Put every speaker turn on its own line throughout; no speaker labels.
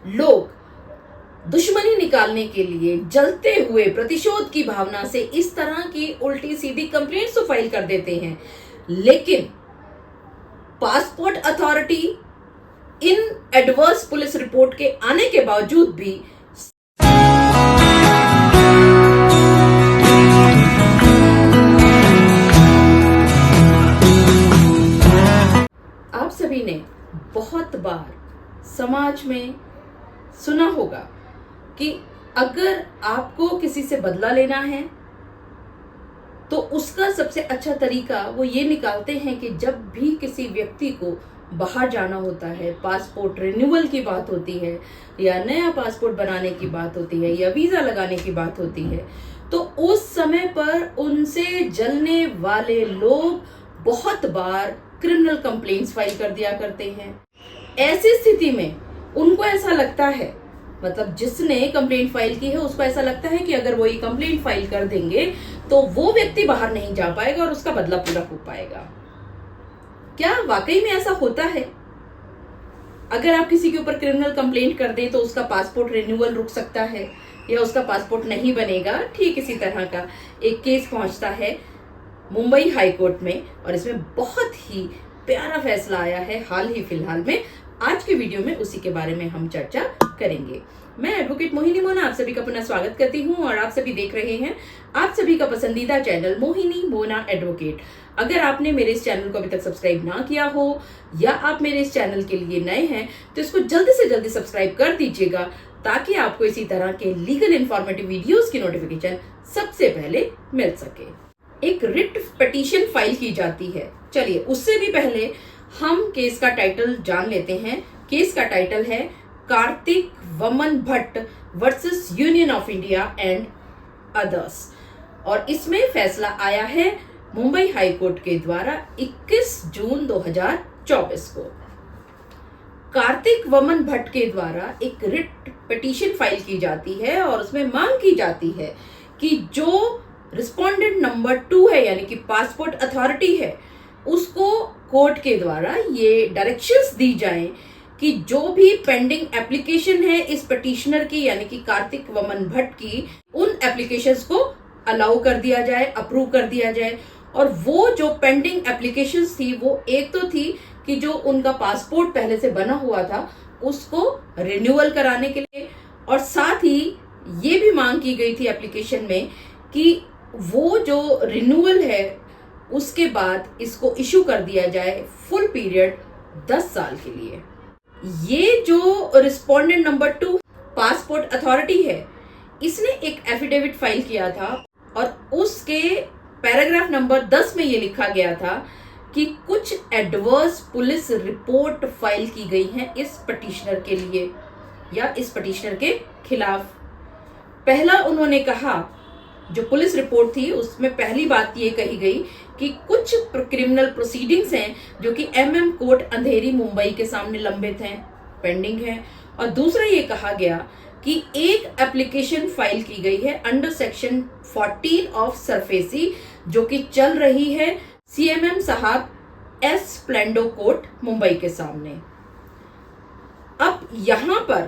लोग दुश्मनी निकालने के लिए जलते हुए प्रतिशोध की भावना से इस तरह की उल्टी सीधी कंप्लेंट्स तो फाइल कर देते हैं, लेकिन passport authority in adverse police report के आने के बावजूद भी आप सभी ने बहुत बार समाज में सुना होगा कि अगर आपको किसी से बदला लेना है तो उसका सबसे अच्छा तरीका वो ये निकालते हैं कि जब भी किसी व्यक्ति को बाहर जाना होता है, पासपोर्ट रिन्यूअल की बात होती है या नया पासपोर्ट बनाने की बात होती है या वीजा लगाने की बात होती है, तो उस समय पर उनसे जलने वाले लोग बहुत बार क्रिमिनल कंप्लेंट्स फाइल कर दिया करते हैं। ऐसी स्थिति में उनको ऐसा लगता है, मतलब जिसने कंप्लेंट फाइल की है उसको ऐसा लगता है कि अगर वो ये कंप्लेंट फाइल कर देंगे तो वो व्यक्ति बाहर नहीं जा पाएगा और उसका बदला पूरा हो पाएगा। क्या वाकई में ऐसा होता है? अगर आप किसी के ऊपर क्रिमिनल कंप्लेंट कर दें तो उसका पासपोर्ट रिन्यूअल रुक सकता है या उसका पासपोर्ट नहीं बनेगा। ठीक इसी तरह का एक केस पहुंचता है मुंबई हाई कोर्ट में और इसमें बहुत ही प्यारा फैसला आया है हाल ही फिलहाल में। आज के वीडियो में उसी के बारे में हम चर्चा करेंगे। मैं एडवोकेट मोहिनी मोना आप सभी का पुनः स्वागत करती हूं और आप सभी देख रहे हैं आप सभी का पसंदीदा चैनल मोहिनी मोना एडवोकेट। अगर आपने मेरे इस चैनल को अभी तक सब्सक्राइब ना किया हो या आप मेरे इस चैनल के लिए नए हैं तो इसको जल्दी से जल्दी सब्सक्राइब कर दीजिएगा ताकि आपको इसी तरह के लीगल इंफॉर्मेटिव वीडियोस की नोटिफिकेशन सबसे पहले मिल सके। एक रिट पिटीशन फाइल की जाती है। चलिए उससे भी पहले हम केस का टाइटल जान लेते हैं। केस का टाइटल है कार्तिक वमन Bhatt versus union of India and others और इसमें फैसला आया है मुंबई हाई कोर्ट के द्वारा 21 जून 2024 को। कार्तिक वमन भट्ट के द्वारा एक रिट पिटीशन फाइल की जाती है और उसमें मांग की जाती है कि जो रिस्पोंडेंट नंबर 2 है यानी कि पासपोर्ट अथॉरिटी है उसको कोर्ट के द्वारा ये डायरेक्शंस दी जाएं कि जो भी पेंडिंग एप्लीकेशन है इस पिटिशनर की यानी कि कार्तिक वमन भट्ट की, उन एप्लीकेशंस को अलाउ कर दिया जाए, अप्रूव कर दिया जाए। और वो जो पेंडिंग एप्लीकेशंस थी वो एक तो थी कि जो उनका पासपोर्ट पहले से बना हुआ था उसको रिन्यूअल कराने के लिए, और साथ ही ये भी मांग की गई थी एप्लीकेशन में कि वो जो रिन्यूअल है उसके बाद इसको इशू कर दिया जाए फुल पीरियड 10 साल के लिए। ये जो रिस्पोंडेंट नंबर 2 पासपोर्ट अथॉरिटी है इसने एक एफिडेविट फाइल किया था और उसके पैराग्राफ नंबर 10 में ये लिखा गया था कि कुछ एडवर्स पुलिस रिपोर्ट फाइल की गई है इस पिटिशनर के लिए या इस पिटिशनर के खिलाफ। पहला उन्होंने कहा, जो पुलिस रिपोर्ट थी उसमें पहली बात ये कही गई कि कुछ क्रिमिनल प्रोसीडिंग्स हैं जो कि एमएम कोर्ट अंधेरी मुंबई के सामने लंबित हैं, पेंडिंग हैं। और दूसरा ये कहा गया कि एक एप्लीकेशन फाइल की गई है अंडर सेक्शन 14 ऑफ सरफेसी जो कि चल रही है सीएमएम साहब एस प्लेंडो कोर्ट मुंबई के सामने। अब यहां पर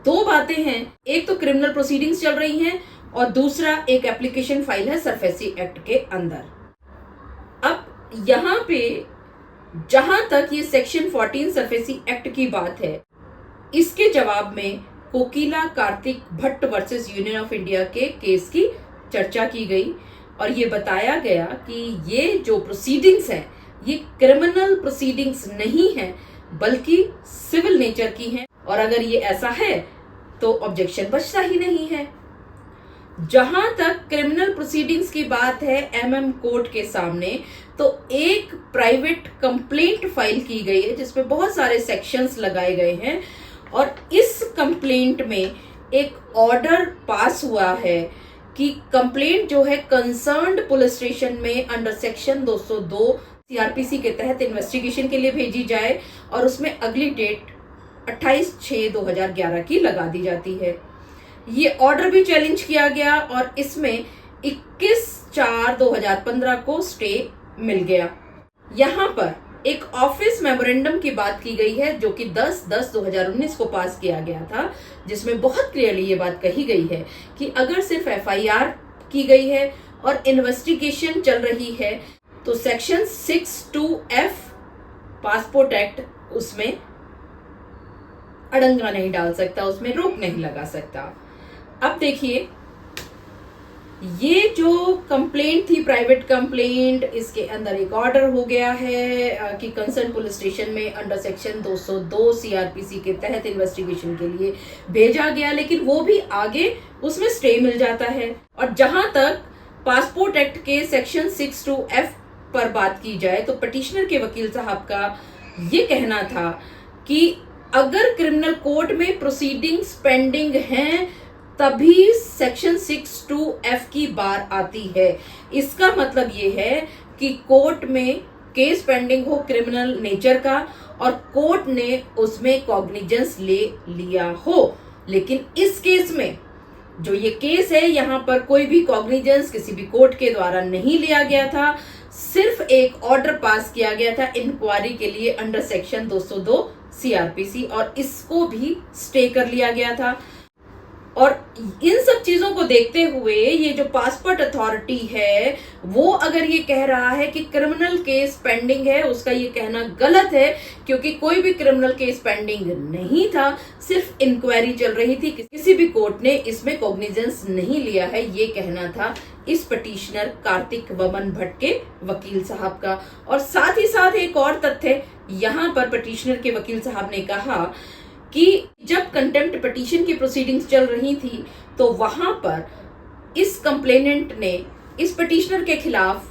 दो बातें हैं, एक तो क्रिमिनल प्रोसीडिंग्स चल रही हैं और दूसरा एक एप्लीकेशन फाइल है सरफेसी एक्ट के अंदर। अब यहां पे जहां तक ये सेक्शन 14 सरफेसी एक्ट की बात है, इसके जवाब में Kokila Kartik Bhatt versus union of India के केस की चर्चा की गई और ये बताया गया कि ये जो प्रोसीडिंग्स हैं ये क्रिमिनल प्रोसीडिंग्स नहीं है बल्कि सिविल नेचर की हैं और अगर ये ऐसा है तो ऑब्जेक्शन बचता ही नहीं है। जहां तक क्रिमिनल प्रोसीडिंग्स की बात है एमएम कोर्ट के सामने, तो एक प्राइवेट कंप्लेंट फाइल की गई है जिसमें बहुत सारे सेक्शंस लगाए गए हैं और इस कंप्लेंट में एक ऑर्डर पास हुआ है कि कंप्लेंट जो है कंसर्न्ड पुलिस स्टेशन में अंडर सेक्शन 202 सीआरपीसी के तहत इन्वेस्टिगेशन के लिए भेजी जाए और उसमें अगली डेट 28/6/2011 की लगा दी जाती है। ये ऑर्डर भी चैलेंज किया गया और इसमें 21/4/2015 को स्टे मिल गया। यहाँ पर एक ऑफिस मेमोरेंडम की बात की गई है जो कि 10/10/2019 को पास किया गया था, जिसमें बहुत क्लियरली ये बात कही गई है कि अगर सिर्फ FIR की गई है और इन्वेस्टिगेशन चल रही है तो सेक्शन 62F पासपोर्ट एक्ट उसमें अड़ंगा नहीं डाल सकता, उसमें रोक नहीं लगा सकता। अब देखिए, ये जो कंप्लेंट थी, प्राइवेट कंप्लेंट, इसके अंदर एक ऑर्डर हो गया है कि कंसर्न पुलिस स्टेशन में अंडर सेक्शन 202 CRPC के तहत इन्वेस्टिगेशन के लिए भेजा गया, लेकिन वो भी आगे उसमें स्टे मिल जाता है। और जहां तक पासपोर्ट एक्ट के सेक्शन 62F पर बात की जाए तो पिटिशनर के वकील साहब का ये कहना था कि अगर क्रिमिनल कोर्ट में प्रोसीडिंग्स पेंडिंग हैं तभी सेक्शन 62F की बार आती है। इसका मतलब ये है कि कोर्ट में केस पेंडिंग हो क्रिमिनल नेचर का और कोर्ट ने उसमें कॉग्निजेंस ले लिया हो, लेकिन इस केस में जो ये केस है यहाँ पर कोई भी कॉग्निजेंस किसी भी कोर्ट के द्वारा नहीं लिया गया था, सिर्फ एक ऑर्डर पास किया गया था इंक्वायरी के लिए अंडर सेक्शन 202 CRPC और इसको भी स्टे कर लिया गया था। और इन सब चीजों को देखते हुए ये जो पासपोर्ट अथॉरिटी है वो अगर ये कह रहा है कि क्रिमिनल केस पेंडिंग है, उसका ये कहना गलत है, क्योंकि कोई भी क्रिमिनल केस पेंडिंग नहीं था, सिर्फ इंक्वायरी चल रही थी, किसी भी कोर्ट ने इसमें कॉग्निजेंस नहीं लिया है, ये कहना था इस पिटिशनर कार्तिक वमन भट्ट के वकील साहब का। और साथ ही साथ एक और तथ्य यहाँ पर पिटिशनर के वकील साहब ने कहा कि जब कंटेम्प्ट पिटीशन की प्रोसीडिंग्स चल रही थी तो वहां पर इस कंप्लेनेंट ने इस पिटिशनर के खिलाफ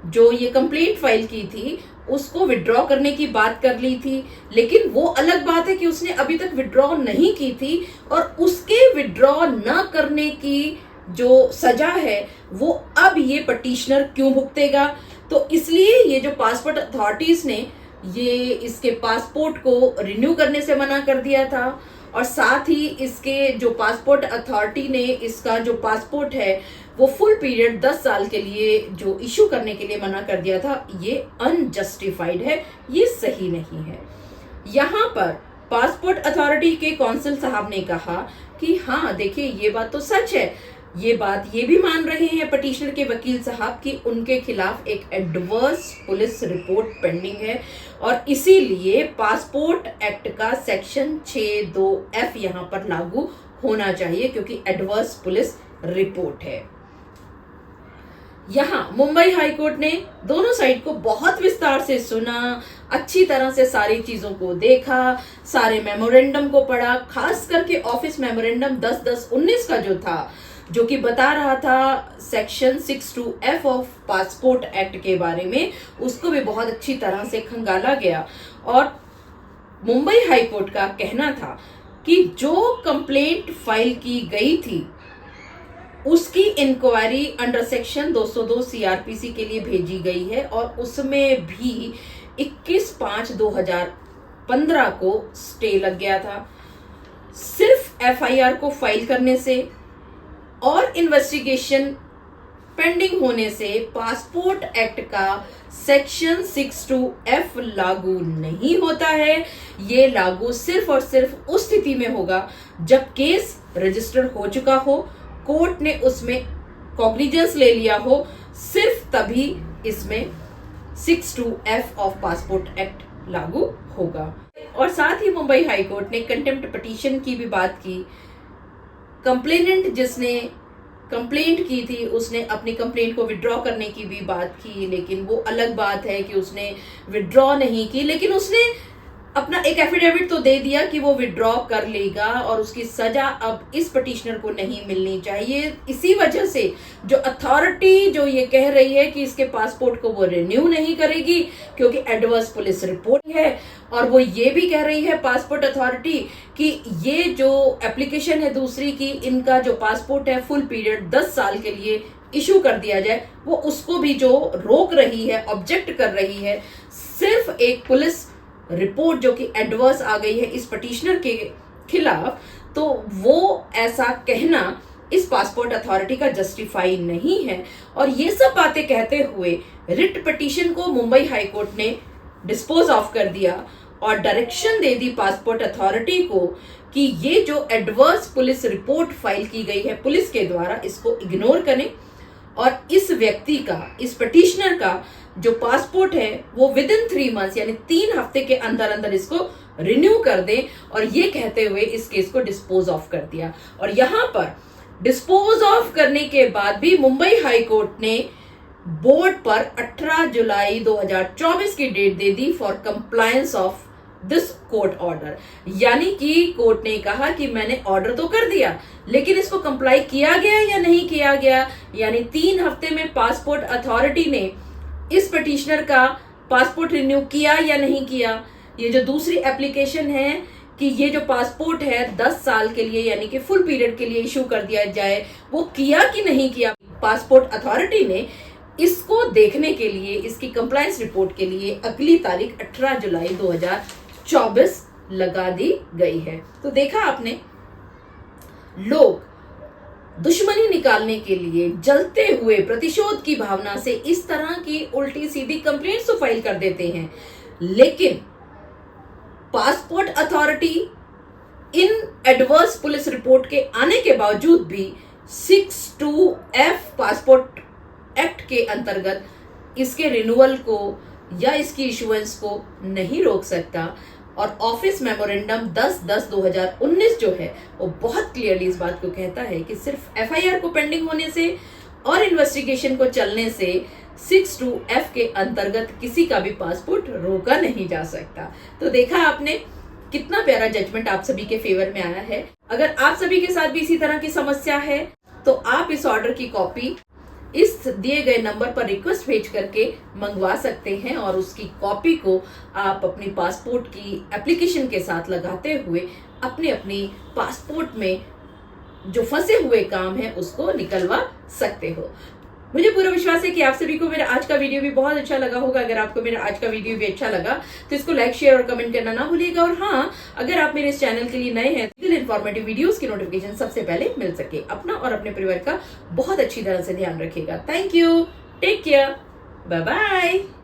जो ये कंप्लेंट फाइल की थी उसको विड्रॉ करने की बात कर ली थी, लेकिन वो अलग बात है कि उसने अभी तक विड्रॉ नहीं की थी और उसके विड्रॉ न करने की जो सजा है वो अब ये पिटिशनर क्यों भुगतेगा। तो इसलिए ये जो पासपोर्ट अथॉरिटीज ने ये इसके पासपोर्ट को रिन्यू करने से मना कर दिया था और साथ ही इसके जो पासपोर्ट अथॉरिटी ने इसका जो पासपोर्ट है वो फुल पीरियड 10 साल के लिए जो इशू करने के लिए मना कर दिया था, ये अनजस्टिफाइड है, ये सही नहीं है। यहाँ पर पासपोर्ट अथॉरिटी के कौंसिल साहब ने कहा कि हाँ देखिए ये बात तो सच है, ये बात ये भी मान रहे हैं पिटिशनर के वकील साहब कि उनके खिलाफ एक एडवर्स पुलिस रिपोर्ट पेंडिंग है और इसीलिए पासपोर्ट एक्ट का सेक्शन 62F यहाँ पर लागू होना चाहिए क्योंकि एडवर्स पुलिस रिपोर्ट है। यहाँ मुंबई हाईकोर्ट ने दोनों साइड को बहुत विस्तार से सुना, अच्छी तरह से सारी चीजों को देखा, सारे मेमोरेंडम को पढ़ा, खास करके ऑफिस मेमोरेंडम 10/10/19 का जो था, जो कि बता रहा था section 62F of passport act के बारे में, उसको भी बहुत अच्छी तरह से खंगाला गया। और मुंबई हाईकोर्ट का कहना था कि जो कंप्लेंट फाइल की गई थी उसकी इंक्वायरी अंडर सेक्शन 202 CRPC के लिए भेजी गई है और उसमें भी 21/5/2015 को स्टे लग गया था। सिर्फ FIR को फाइल करने से और इन्वेस्टिगेशन पेंडिंग होने से पासपोर्ट एक्ट का सेक्शन 62F लागू नहीं होता है। ये लागू सिर्फ और सिर्फ उस स्थिति में होगा जब केस रजिस्टर हो चुका हो, कोर्ट ने उसमें कॉग्निजेंस ले लिया हो, सिर्फ तभी इसमें 62F ऑफ पासपोर्ट एक्ट लागू होगा। और साथ ही मुंबई हाईकोर्ट ने कंटेम्प्ट पिटीशन की भी बात की। कंप्लेनेंट जिसने कंप्लेंट की थी उसने अपनी कंप्लेंट को विड्रॉ करने की भी बात की, लेकिन वो अलग बात है कि उसने विड्रॉ नहीं की, लेकिन उसने अपना एक एफिडेविट तो दे दिया कि वो विड्रॉ कर लेगा और उसकी सजा अब इस पिटिशनर को नहीं मिलनी चाहिए। इसी वजह से जो अथॉरिटी जो ये कह रही है कि इसके पासपोर्ट को वो रिन्यू नहीं करेगी क्योंकि एडवर्स पुलिस रिपोर्ट है, और वो ये भी कह रही है पासपोर्ट अथॉरिटी कि ये जो एप्लीकेशन है दूसरी की, इनका जो पासपोर्ट है फुल पीरियड 10 साल के लिए इशू कर दिया जाए, वो उसको भी जो रोक रही है, ऑब्जेक्ट कर रही है। सिर्फ एक पुलिस रिपोर्ट जो कि एडवर्स आ गई है इस पिटिशनर के खिलाफ, तो वो ऐसा कहना इस पासपोर्ट अथॉरिटी का जस्टिफाई नहीं है। और ये सब बातें कहते हुए रिट पिटीशन को मुंबई हाईकोर्ट ने डिस्पोज ऑफ कर दिया और direction they the passport authority को कि ये जो एडवर्स पुलिस रिपोर्ट फाइल की गई है पुलिस के द्वारा, इसको इग्नोर करें और इस व्यक्ति का, इस पिटिशनर का जो पासपोर्ट है वो विद इन 3 मंथ्स यानी 3 हफ्ते के अंदर अंदर इसको रिन्यू कर दें। और ये कहते हुए इस केस को डिस्पोज ऑफ कर दिया। और यहां पर डिस्पोज ऑफ करने के बाद भी मुंबई हाई कोर्ट ने बोर्ड पर 18 जुलाई 2024 की डेट दे दी for compliance of this court order. यानी कि कोर्ट ने कहा कि मैंने ऑर्डर तो कर दिया लेकिन इसको कंप्लाई किया गया या नहीं किया गया, यानी 3 हफ्ते में पासपोर्ट अथॉरिटी ने इस पिटिशनर का पासपोर्ट रिन्यू किया या नहीं किया। ये जो दूसरी एप्लीकेशन है कि ये जो पासपोर्ट है 10 साल के लिए यानी कि फुल पीरियड के लिए इशू कर दिया जाए, वो किया कि नहीं किया। पासपोर्ट अथॉरिटी ने इसको देखने के लिए, इसकी कंप्लायंस रिपोर्ट के लिए अगली तारीख 18 जुलाई 2024 लगा दी गई है। तो देखा आपने, लोग दुश्मनी निकालने के लिए जलते हुए प्रतिशोध की भावना से इस तरह की उल्टी सीधी कंप्लेंट्स तो फाइल कर देते हैं, लेकिन passport authority in adverse police report के आने के बावजूद भी 62F पासपोर्ट एक्ट के अंतर्गत इसके रिन्यूअल को या इसकी इशुएंस को नहीं रोक सकता। और ऑफिस मेमोरेंडम 10/10/2019 जो है वो बहुत क्लियरली इस बात को कहता है कि सिर्फ FIR को पेंडिंग होने से और इन्वेस्टिगेशन को चलने से 62F के अंतर्गत किसी का भी पासपोर्ट रोका नहीं जा सकता। तो देखा आपने, कितना प्यारा जजमेंट आप सभी के फेवर में आया है। अगर आप सभी के साथ भी इसी तरह की समस्या है तो आप इस ऑर्डर की कॉपी इस दिए गए नंबर पर रिक्वेस्ट भेज करके मंगवा सकते हैं और उसकी कॉपी को आप अपनी पासपोर्ट की एप्लीकेशन के साथ लगाते हुए अपने पासपोर्ट में जो फंसे हुए काम है उसको निकलवा सकते हो। मुझे पूरा विश्वास है कि आप सभी को मेरा आज का वीडियो भी बहुत अच्छा लगा होगा। अगर आपको मेरा आज का वीडियो भी अच्छा लगा तो इसको लाइक, शेयर और कमेंट करना ना भूलिएगा। और हाँ, अगर आप मेरे इस चैनल के लिए नए हैं तो इन्फॉर्मेटिव वीडियोस की नोटिफिकेशन सबसे पहले मिल सके। अपना और अपने परिवार का बहुत अच्छी तरह से ध्यान रखिएगा। Thank you, take care, bye bye.